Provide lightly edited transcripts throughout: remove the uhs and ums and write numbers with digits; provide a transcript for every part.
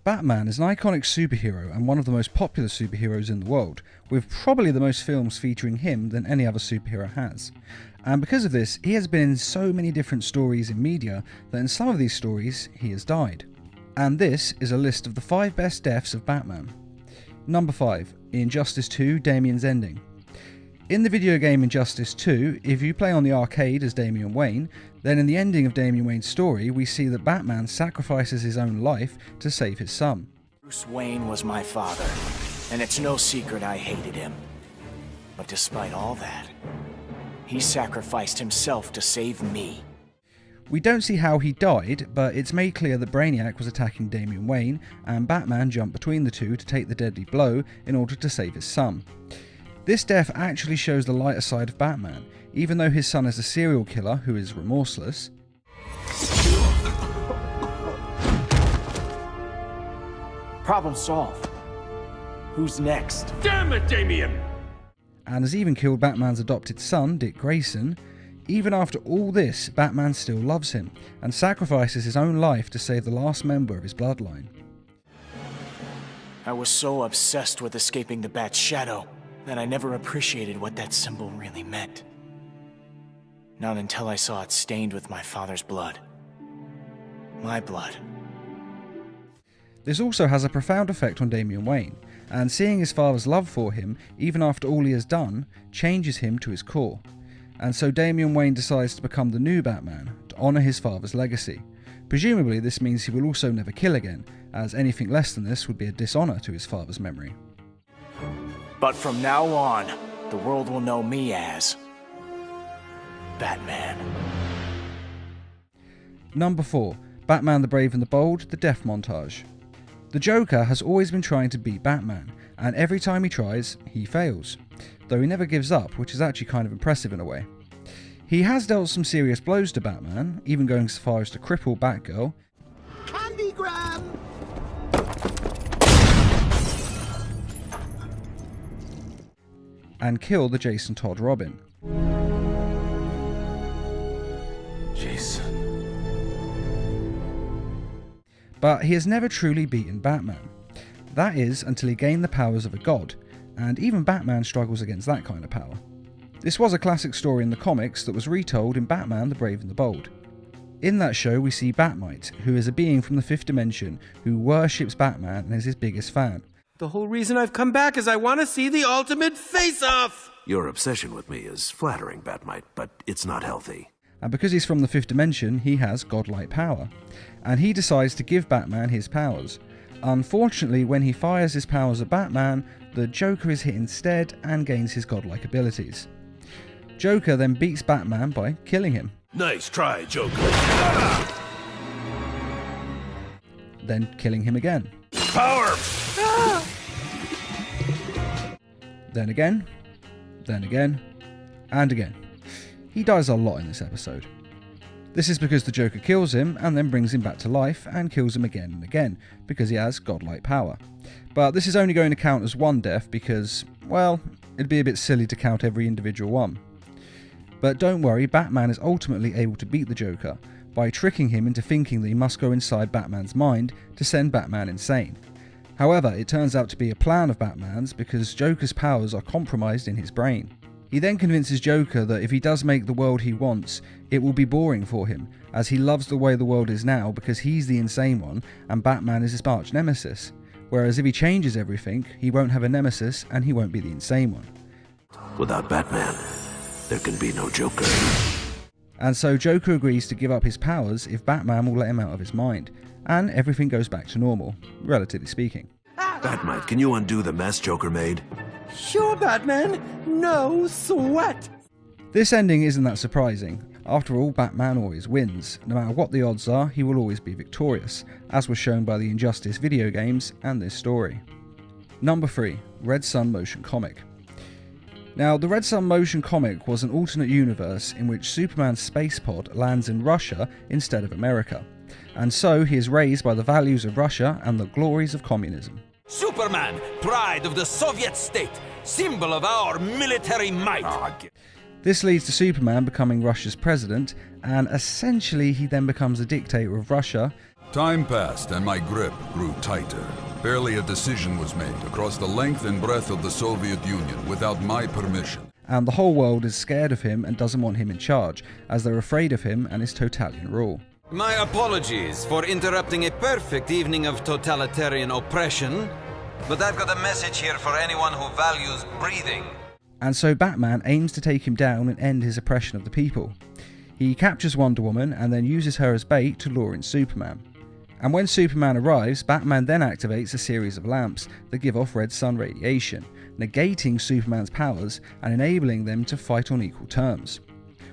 Batman is an iconic superhero and one of the most popular superheroes in the world, with probably the most films featuring him than any other superhero has. And because of this, he has been in so many different stories in media that in some of these stories, he has died. And this is a list of the 5 best deaths of Batman. Number 5. Injustice 2: Damian's Ending. In the video game Injustice 2, if you play on the arcade as Damian Wayne, then in the ending of Damian Wayne's story, we see that Batman sacrifices his own life to save his son. Bruce Wayne was my father, and it's no secret I hated him. But despite all that, he sacrificed himself to save me. We don't see how he died, but it's made clear that Brainiac was attacking Damian Wayne, and Batman jumped between the two to take the deadly blow in order to save his son. This death actually shows the lighter side of Batman, even though his son is a serial killer who is remorseless. Problem solved. Who's next? Damn it, Damian! And has even killed Batman's adopted son, Dick Grayson. Even after all this, Batman still loves him, and sacrifices his own life to save the last member of his bloodline. I was so obsessed with escaping the Bat's shadow that I never appreciated what that symbol really meant. Not until I saw it stained with my father's blood. My blood. This also has a profound effect on Damian Wayne, and seeing his father's love for him, even after all he has done, changes him to his core. And so Damian Wayne decides to become the new Batman, to honour his father's legacy. Presumably this means he will also never kill again, as anything less than this would be a dishonour to his father's memory. But from now on, the world will know me as Batman. Number 4. Batman the Brave and the Bold: The Death Montage. The Joker has always been trying to beat Batman, and every time he tries, he fails. Though he never gives up, which is actually kind of impressive in a way. He has dealt some serious blows to Batman, even going so far as to cripple Batgirl, Candygram! and kill the Jason Todd Robin. Jason. But he has never truly beaten Batman. That is, until he gained the powers of a god, and even Batman struggles against that kind of power. This was a classic story in the comics that was retold in Batman the Brave and the Bold. In that show we see Batmite, who is a being from the 5th dimension who worships Batman and is his biggest fan. The whole reason I've come back is I want to see the ultimate face-off! Your obsession with me is flattering, Batmite, but it's not healthy. And because he's from the 5th dimension, he has godlike power. And he decides to give Batman his powers. Unfortunately, when he fires his powers at Batman, the Joker is hit instead and gains his godlike abilities. Joker then beats Batman by killing him. Nice try, Joker. Then killing him again. Power! Then again, and again. He dies a lot in this episode. This is because the Joker kills him and then brings him back to life and kills him again and again, because he has godlike power. But this is only going to count as one death because, well, it'd be a bit silly to count every individual one. But don't worry, Batman is ultimately able to beat the Joker by tricking him into thinking that he must go inside Batman's mind to send Batman insane. However, it turns out to be a plan of Batman's because Joker's powers are compromised in his brain. He then convinces Joker that if he does make the world he wants, it will be boring for him, as he loves the way the world is now because he's the insane one and Batman is his arch nemesis. Whereas if he changes everything, he won't have a nemesis and he won't be the insane one. Without Batman, there can be no Joker. And so Joker agrees to give up his powers if Batman will let him out of his mind, and everything goes back to normal, relatively speaking. Batmite, can you undo the mess Joker made? Sure, Batman. No sweat! This ending isn't that surprising. After all, Batman always wins. No matter what the odds are, he will always be victorious, as was shown by the Injustice video games and this story. Number 3. Red Sun Motion Comic. Now, the Red Sun motion comic was an alternate universe in which Superman's space pod lands in Russia instead of America, and so he is raised by the values of Russia and the glories of communism. Superman, pride of the Soviet state, symbol of our military might. This leads to Superman becoming Russia's president, and essentially he then becomes a dictator of Russia. Time passed and my grip grew tighter. Barely a decision was made across the length and breadth of the Soviet Union without my permission. And the whole world is scared of him and doesn't want him in charge, as they're afraid of him and his totalitarian rule. My apologies for interrupting a perfect evening of totalitarian oppression, but I've got a message here for anyone who values breathing. And so Batman aims to take him down and end his oppression of the people. He captures Wonder Woman and then uses her as bait to lure in Superman. And when Superman arrives, Batman then activates a series of lamps that give off red sun radiation, negating Superman's powers and enabling them to fight on equal terms.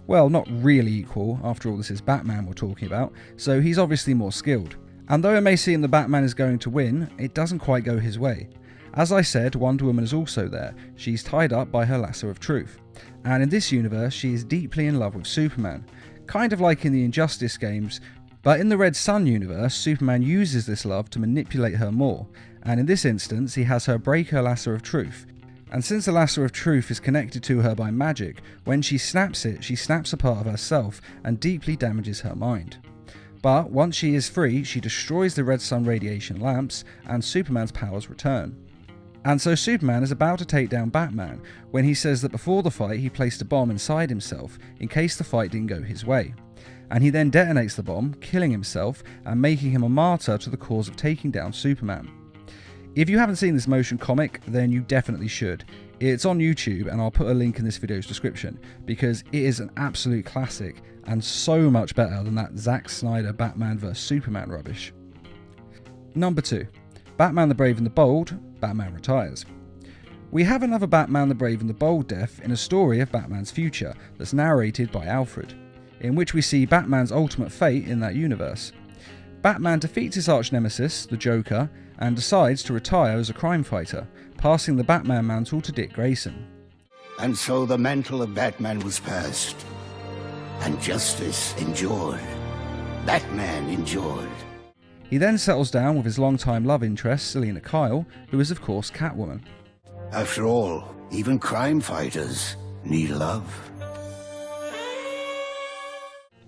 Well, not really equal, after all this is Batman we're talking about, so he's obviously more skilled. And though it may seem that Batman is going to win, it doesn't quite go his way. As I said, Wonder Woman is also there. She's tied up by her lasso of truth. And in this universe, she is deeply in love with Superman, kind of like in the Injustice games, but in the Red Sun universe, Superman uses this love to manipulate her more, and in this instance, he has her break her lasso of truth. And since the lasso of truth is connected to her by magic, when she snaps it, she snaps a part of herself and deeply damages her mind. But once she is free, she destroys the red sun radiation lamps, and Superman's powers return. And so Superman is about to take down Batman when he says that before the fight he placed a bomb inside himself in case the fight didn't go his way. And he then detonates the bomb, killing himself and making him a martyr to the cause of taking down Superman. If you haven't seen this motion comic, then you definitely should. It's on YouTube and I'll put a link in this video's description because it is an absolute classic and so much better than that Zack Snyder Batman vs Superman rubbish. Number 2. Batman the Brave and the Bold, Batman retires. We have another Batman the Brave and the Bold death in a story of Batman's future that's narrated by Alfred, in which we see Batman's ultimate fate in that universe. Batman defeats his arch-nemesis, the Joker, and decides to retire as a crime fighter, passing the Batman mantle to Dick Grayson. And so the mantle of Batman was passed, and justice endured. Batman endured. He then settles down with his longtime love interest, Selina Kyle, who is of course Catwoman. After all, even crime fighters need love.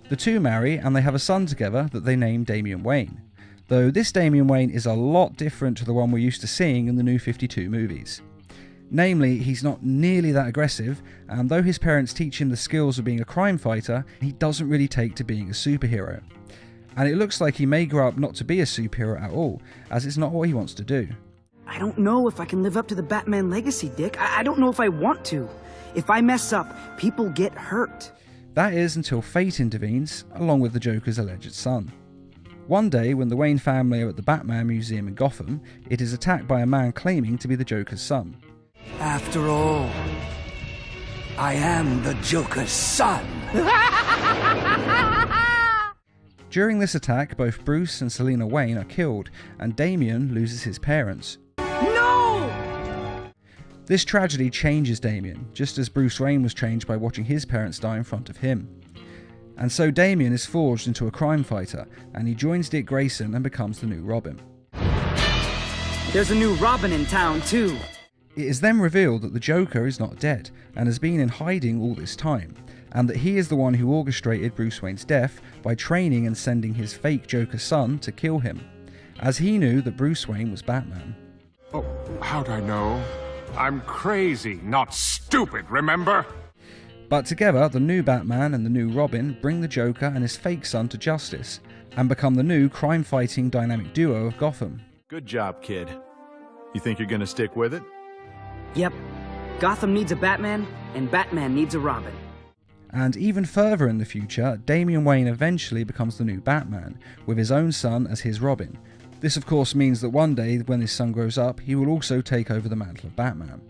The two marry and they have a son together that they name Damian Wayne, though this Damian Wayne is a lot different to the one we're used to seeing in the New 52 movies. Namely, he's not nearly that aggressive, and though his parents teach him the skills of being a crime fighter, he doesn't really take to being a superhero. And it looks like he may grow up not to be a superhero at all, as it's not what he wants to do. I don't know if I can live up to the Batman legacy, Dick. I don't know if I want to. If I mess up, people get hurt. That is until fate intervenes, along with the Joker's alleged son. One day, when the Wayne family are at the Batman Museum in Gotham, it is attacked by a man claiming to be the Joker's son. After all, I am the Joker's son. During this attack, both Bruce and Selina Wayne are killed, and Damian loses his parents. No! This tragedy changes Damian, just as Bruce Wayne was changed by watching his parents die in front of him. And so Damian is forged into a crime fighter, and he joins Dick Grayson and becomes the new Robin. There's a new Robin in town, too. It is then revealed that the Joker is not dead, and has been in hiding all this time, and that he is the one who orchestrated Bruce Wayne's death by training and sending his fake Joker son to kill him, as he knew that Bruce Wayne was Batman. Oh, how'd I know? I'm crazy, not stupid, remember? But together, the new Batman and the new Robin bring the Joker and his fake son to justice, and become the new crime-fighting dynamic duo of Gotham. Good job, kid. You think you're gonna stick with it? Yep. Gotham needs a Batman, and Batman needs a Robin. And even further in the future, Damian Wayne eventually becomes the new Batman, with his own son as his Robin. This of course means that one day, when his son grows up, he will also take over the mantle of Batman.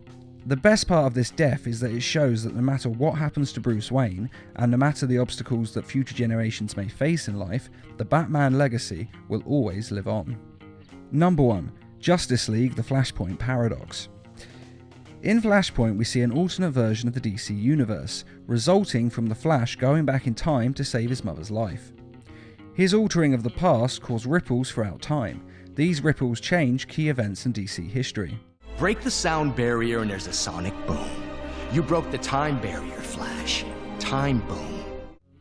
The best part of this death is that it shows that no matter what happens to Bruce Wayne, and no matter the obstacles that future generations may face in life, the Batman legacy will always live on. Number 1. Justice League: The Flashpoint Paradox. In Flashpoint, we see an alternate version of the DC universe, resulting from the Flash going back in time to save his mother's life. His altering of the past caused ripples throughout time. These ripples change key events in DC history. Break the sound barrier and there's a sonic boom. You broke the time barrier, Flash. Time boom.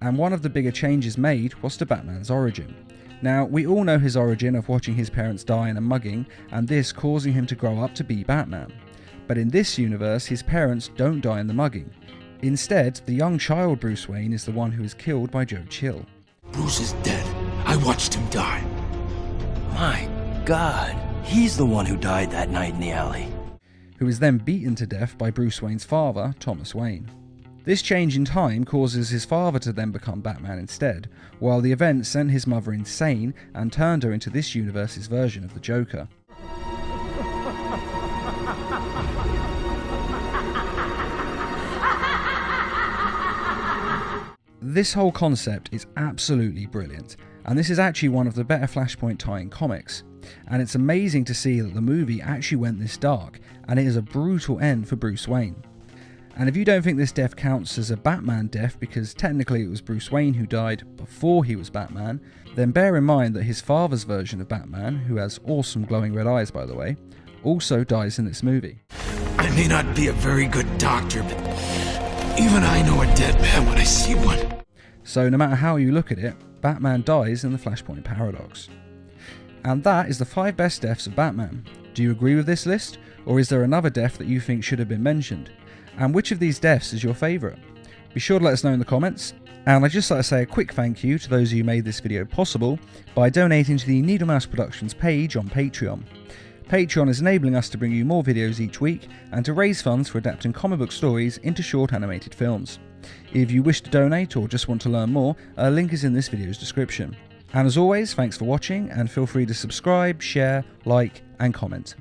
And one of the bigger changes made was to Batman's origin. Now, we all know his origin of watching his parents die in a mugging, and this causing him to grow up to be Batman. But in this universe, his parents don't die in the mugging. Instead, the young child Bruce Wayne is the one who is killed by Joe Chill. Bruce is dead. I watched him die. My God, he's the one who died that night in the alley. Who is then beaten to death by Bruce Wayne's father, Thomas Wayne. This change in time causes his father to then become Batman instead, while the event sent his mother insane and turned her into this universe's version of the Joker. This whole concept is absolutely brilliant, and this is actually one of the better Flashpoint tie-in comics. And it's amazing to see that the movie actually went this dark, and it is a brutal end for Bruce Wayne. And if you don't think this death counts as a Batman death because technically it was Bruce Wayne who died before he was Batman, then bear in mind that his father's version of Batman, who has awesome glowing red eyes by the way, also dies in this movie. I may not be a very good doctor, but even I know a dead man when I see one. So no matter how you look at it, Batman dies in the Flashpoint paradox. And that is the 5 best deaths of Batman. Do you agree with this list, or is there another death that you think should have been mentioned? And which of these deaths is your favourite? Be sure to let us know in the comments, and I'd just like to say a quick thank you to those of you who made this video possible by donating to the Needle Mouse Productions page on Patreon. Patreon is enabling us to bring you more videos each week and to raise funds for adapting comic book stories into short animated films. If you wish to donate or just want to learn more, a link is in this video's description. And as always, thanks for watching and feel free to subscribe, share, like and comment.